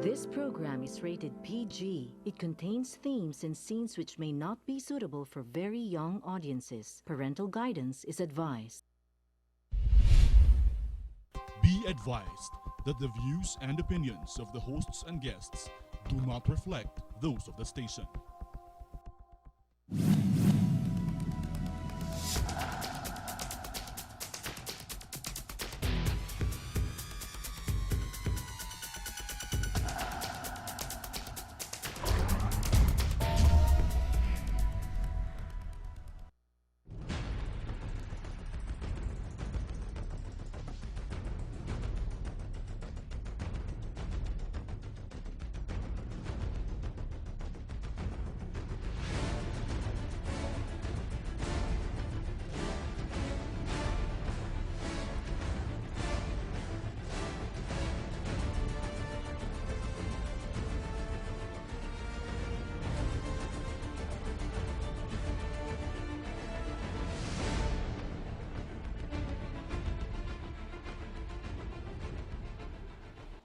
This program is rated PG. It contains themes and scenes which may not be suitable for very young audiences. Parental guidance is advised. Be advised that the views and opinions of the hosts and guests do not reflect those of the station.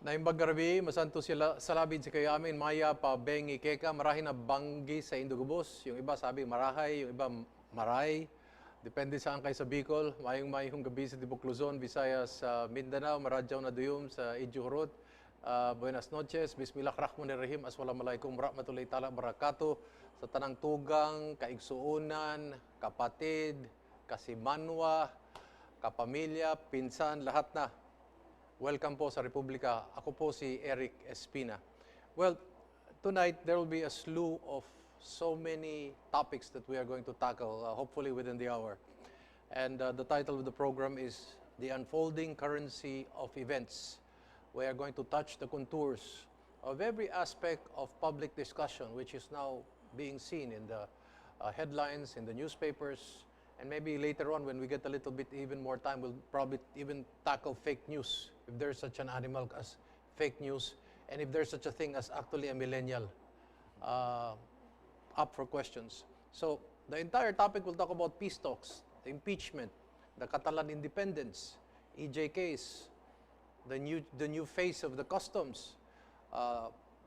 Naimbag garabi, masanto sila salabid si kayo amin, maya pa bengi keka, marahin na banggi sa Indogubos. Yung iba sabi marahay, yung iba maray. Depende saan kayo sa Bicol. Mayong gabi sa Tibok Luzon, Visayas, Mindanao, maradyaw na duyom sa Idjuhurut. Buenas noches, bismillahirrahmanirrahim, assalamualaikum warahmatullahi ta'ala barakatuh. Sa tanang tugang, kaigsuunan, kapatid, kasimanwa, kapamilya, pinsan, lahat na. Welcome po sa Republika. Ako po si Eric Espina. Well, tonight there will be a slew of so many topics that we are going to tackle, hopefully within the hour. And the title of the program is The Unfolding Currency of Events. We are going to touch the contours of every aspect of public discussion which is now being seen in the headlines, in the newspapers, and maybe later on when we get a little bit even more time, we'll probably even tackle fake news, if there's such an animal as fake news, and if there's such a thing as actually a millennial, up for questions. So the entire topic will talk about peace talks, the impeachment, the Catalan independence, EJ case, the new face of the customs,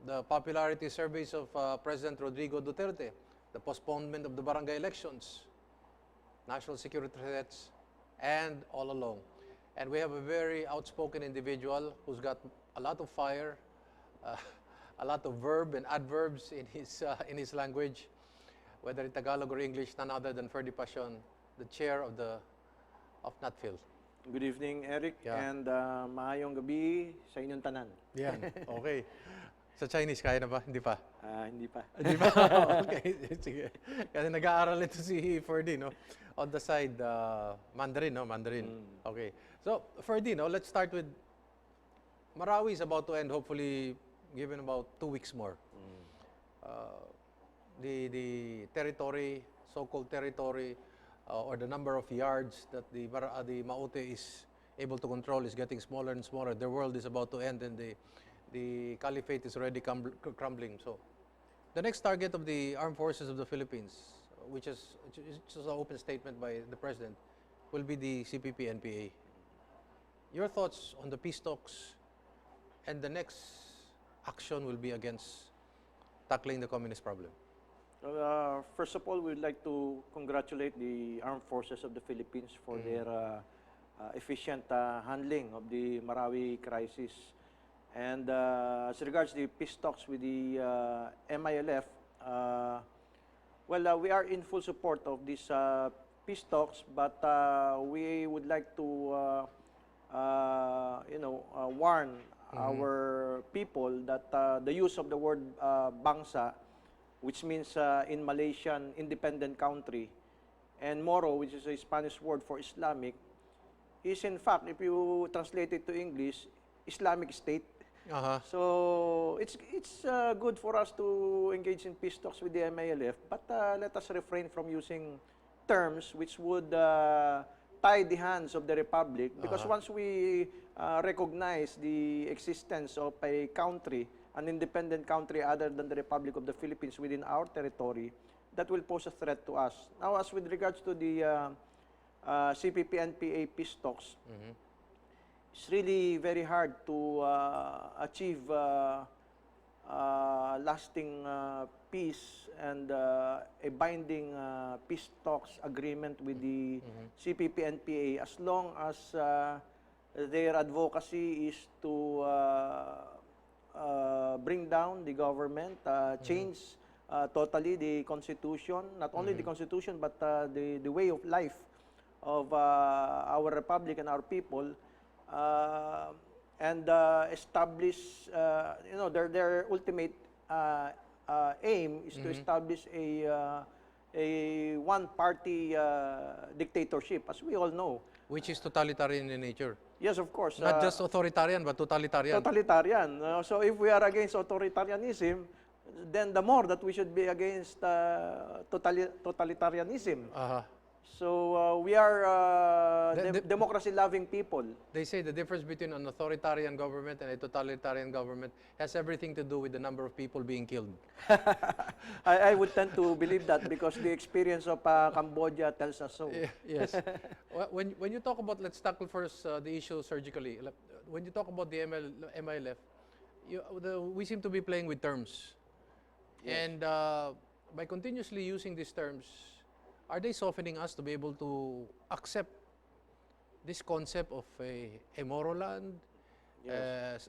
the popularity surveys of President Rodrigo Duterte, the postponement of the barangay elections, national security threats, and all along. And we have a very outspoken individual who's got a lot of fire, a lot of verb and adverbs in his language, whether in Tagalog or English, none other than Ferdie Pasion, the chair of NATFIL. Good evening, Eric, Yeah. and maayong gabi sa inyong tanan. Yan, okay. Sa Chinese, kaya na ba? Hindi pa? Hindi pa. Hindi ba? Okay, sige. Kasi nag-aaral ito si Ferdie, no? On the side, Mandarin, no? Mandarin. Okay. So, Ferdie, no? Let's start with Marawi is about to end, hopefully, given about 2 weeks more. The territory, so-called territory, or the number of yards that the Maute is able to control is getting smaller and smaller. The world is about to end, and the caliphate is already crumbling. So, the next target of the armed forces of the Philippines, which is an open statement by the president, will be the CPP-NPA. Your thoughts on the peace talks, and the next action will be against tackling the communist problem. First of all, we'd like to congratulate the armed forces of the Philippines for their efficient handling of the Marawi crisis. And as regards the peace talks with the MILF, we are in full support of these peace talks, but we would like to, warn our people that the use of the word bangsa, which means in Malaysian independent country, and Moro, which is a Spanish word for Islamic, is in fact, if you translate it to English, Islamic State. So it's good for us to engage in peace talks with the MILF, but let us refrain from using terms which would tie the hands of the Republic, because once we recognize the existence of a country, an independent country other than the Republic of the Philippines within our territory, that will pose a threat to us. Now, as with regards to the CPP-NPA peace talks, it's really very hard to achieve lasting peace and a binding peace talks agreement with the CPP-NPA, as long as their advocacy is to bring down the government, change totally the constitution, not only the constitution but the way of life of our republic and our people, and establish, their ultimate aim is to establish a one-party dictatorship, as we all know. Which is totalitarian in nature. Yes, of course. Not just authoritarian, but totalitarian. Totalitarian. So if we are against authoritarianism, then the more that we should be against totalitarianism. So we are democracy-loving people. They say the difference between an authoritarian government and a totalitarian government has everything to do with the number of people being killed. I would tend to believe that because the experience of Cambodia tells us so. Yes. When you talk about, let's tackle first the issue surgically. When you talk about the MILF, we seem to be playing with terms. Yes. And by continuously using these terms, are they softening us to be able to accept this concept of a Moroland,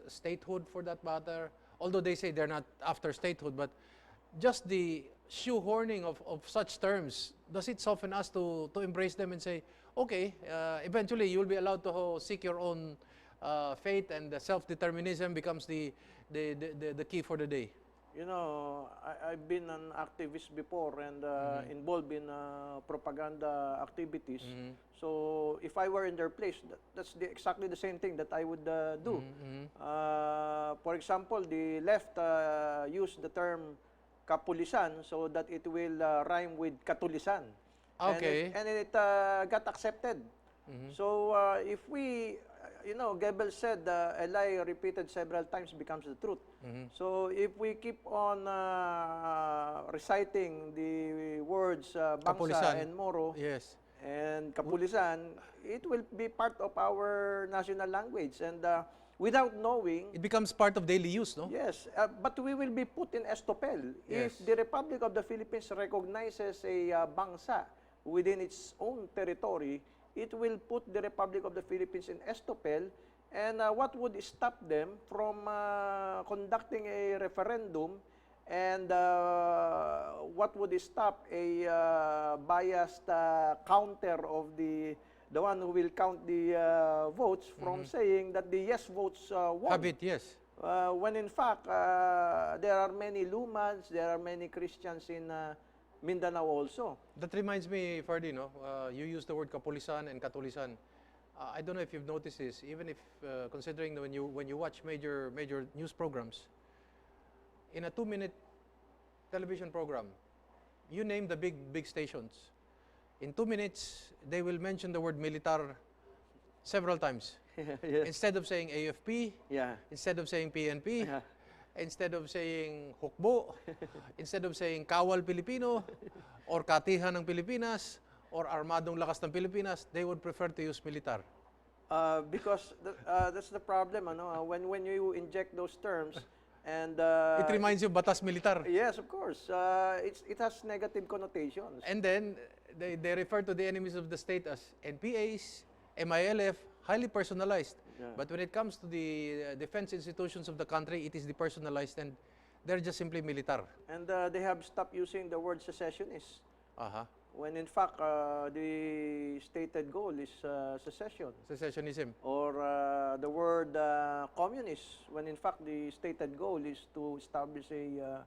statehood for that matter? Although they say they're not after statehood, but just the shoehorning of such terms, does it soften us to embrace them and say, okay, eventually you'll be allowed to seek your own fate, and the self-determinism becomes the key for the day? You know, I've been an activist before and involved in propaganda activities. So if I were in their place, that's exactly the same thing that I would do. For example, the left used the term kapulisan so that it will rhyme with katulisan. Okay. And it got accepted. So if we, Goebbels said, a lie repeated several times becomes the truth. So if we keep on reciting the words bangsa Kapulisan. and moro Yes. and kapulisan, it will be part of our national language. And without knowing, It becomes part of daily use, no? yes, but we will be put in estopel. Yes. If the Republic of the Philippines recognizes a bangsa within its own territory, it will put the Republic of the Philippines in estopel. And what would stop them from conducting a referendum? And what would stop a biased counter of the one who will count the votes from saying that the yes votes won? Have it, yes. When in fact, there are many Lumans, there are many Christians in Mindanao also. That reminds me, Ferdie, no? You used the word kapulisan and katulisan. I don't know if you've noticed this, even if considering when you watch major news programs, in a 2-minute television program, you name the big stations. In 2 minutes, they will mention the word militar several times. Yes. Instead of saying AFP, Yeah. instead of saying PNP, Yeah. instead of saying hukbo, instead of saying kawal Pilipino, or katihan ng Pilipinas, or armadong lakas ng Pilipinas, they would prefer to use militar. Because that's the problem, when you inject those terms, and It reminds you batas militar. yes, of course, it has negative connotations. And then they refer to the enemies of the state as NPAs, MILF, highly personalized. Yeah. But when it comes to the defense institutions of the country, it is depersonalized, and they're just simply militar. And they have stopped using the word secessionist, Aha. when in fact the stated goal is secession. Secessionism. Or the word communist, when in fact the stated goal is to establish a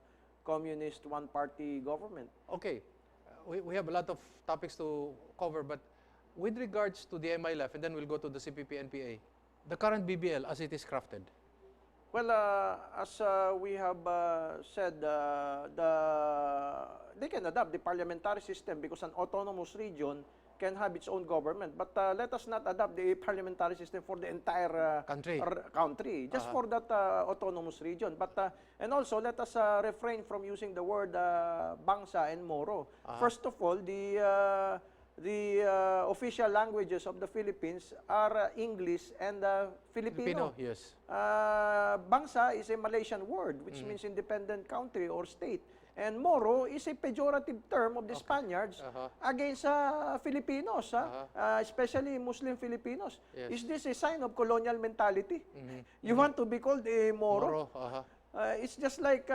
communist one-party government. Okay, we have a lot of topics to cover, but with regards to the MILF, and then we'll go to the CPP-NPA, the current BBL as it is crafted. Well, as we have said, they can adopt the parliamentary system because an autonomous region can have its own government. But let us not adopt the parliamentary system for the entire country, just for that autonomous region. But and also, let us refrain from using the word bangsa and moro. First of all, the the official languages of the Philippines are English and Filipino. Yes. Bangsa is a Malaysian word, which means independent country or state. And Moro is a pejorative term of the Spaniards against Filipinos, especially Muslim Filipinos. Yes. Is this a sign of colonial mentality? You want to be called a Moro? It's just like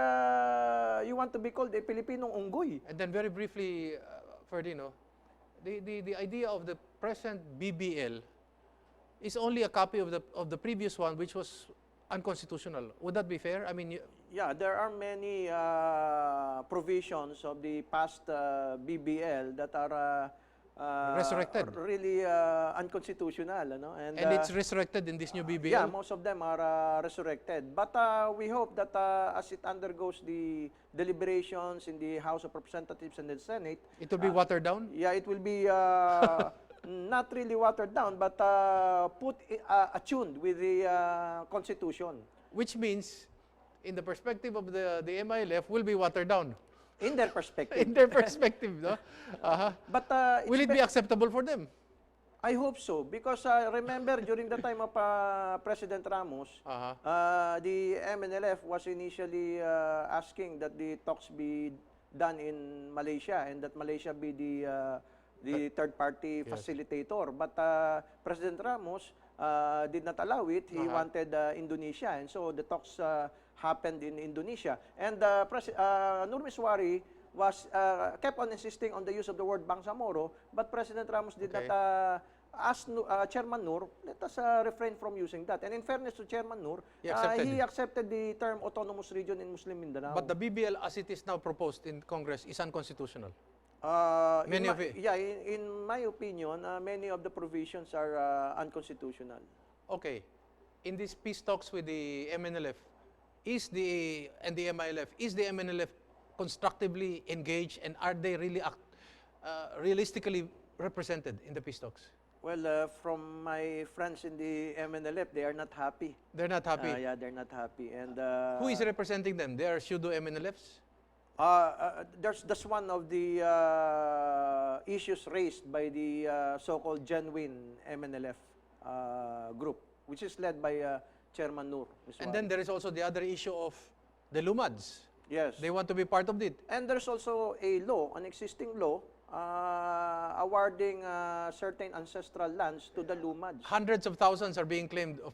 you want to be called a Filipinong unggoy. And then very briefly, Ferdinand, the idea of the present BBL is only a copy of the previous one, which was unconstitutional. Would that be fair? I mean, yeah, there are many provisions of the past BBL that are resurrected, really unconstitutional, and it's resurrected in this new BBL. Yeah, most of them are resurrected. But we hope that as it undergoes the deliberations in the House of Representatives and the Senate, it will be watered down. Yeah, it will be not really watered down, but attuned with the Constitution. Which means, in the perspective of the MILF, will be watered down. In their perspective. In their perspective, no? But will it be acceptable for them? I hope so, because remember during the time of President Ramos, the MNLF was initially asking that the talks be done in Malaysia and that Malaysia be the third-party facilitator. But President Ramos did not allow it. He wanted Indonesia, and so the talks happened in Indonesia. And Nur Miswari was kept on insisting on the use of the word Bangsamoro, but President Ramos did not ask Chairman Nur, let us refrain from using that. And in fairness to Chairman Nur, he accepted the term autonomous region in Muslim Mindanao. But the BBL as it is now proposed in Congress is unconstitutional. In my opinion, many of the provisions are unconstitutional. Okay. In these peace talks with the MNLF, and the MILF, is the MNLF constructively engaged, and are they really realistically represented in the peace talks? Well, from my friends in the MNLF, they are not happy. They're not happy? Yeah, they're not happy. And who is representing them? They are pseudo MNLFs? That's one of the issues raised by the so-called genuine MNLF group, which is led by Chairman Nur. And then there is also the other issue of the Lumads. Yes. They want to be part of it. And there's also a law, an existing law, awarding certain ancestral lands to the Lumads. Hundreds of thousands are being claimed of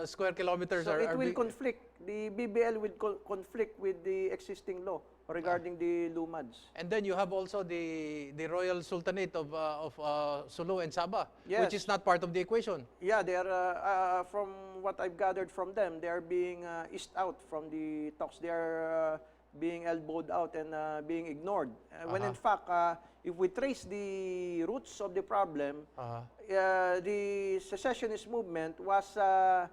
square kilometers. So it will conflict. The BBL will conflict with the existing law regarding the Lumads. And then you have also the Royal Sultanate of Sulu and Sabah, which is not part of the equation. Yeah, they are, from what I've gathered from them, they are being eased out from the talks. They are being elbowed out and being ignored. When in fact, if we trace the roots of the problem, the secessionist movement was, the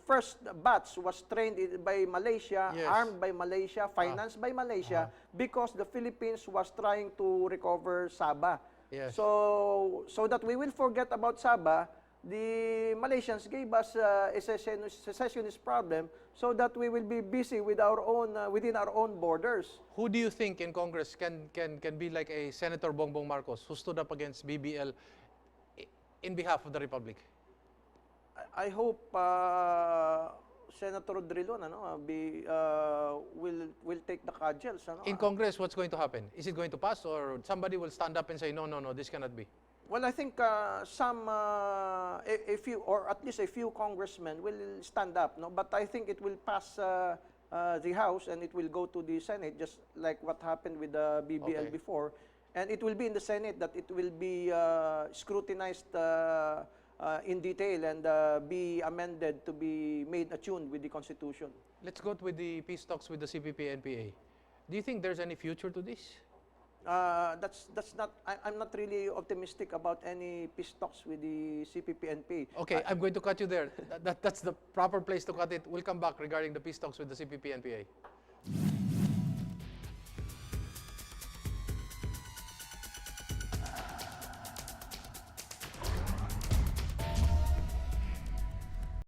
first batch was trained by Malaysia, armed by Malaysia, financed by Malaysia, because the Philippines was trying to recover Sabah. Yes. So that we will forget about Sabah, the Malaysians gave us a secessionist problem so that we will be busy with our own within our own borders. Who do you think in Congress can be like a Senator Bongbong Marcos who stood up against BBL in behalf of the Republic? I hope Senator Drilon will take the cudgels. In Congress, what's going to happen? Is it going to pass, or somebody will stand up and say, no, this cannot be? Well, I think a few, or at least a few congressmen will stand up, no? But I think it will pass the House and it will go to the Senate, just like what happened with the BBL before. And it will be in the Senate that it will be scrutinized in detail and be amended to be made attuned with the Constitution. Let's go with the peace talks with the CPP-NPA. Do you think there's any future to this? That's not. I'm not really optimistic about any peace talks with the CPP-NPA. Okay, I'm going to cut you there. That's the proper place to cut it. We'll come back regarding the peace talks with the CPP-NPA.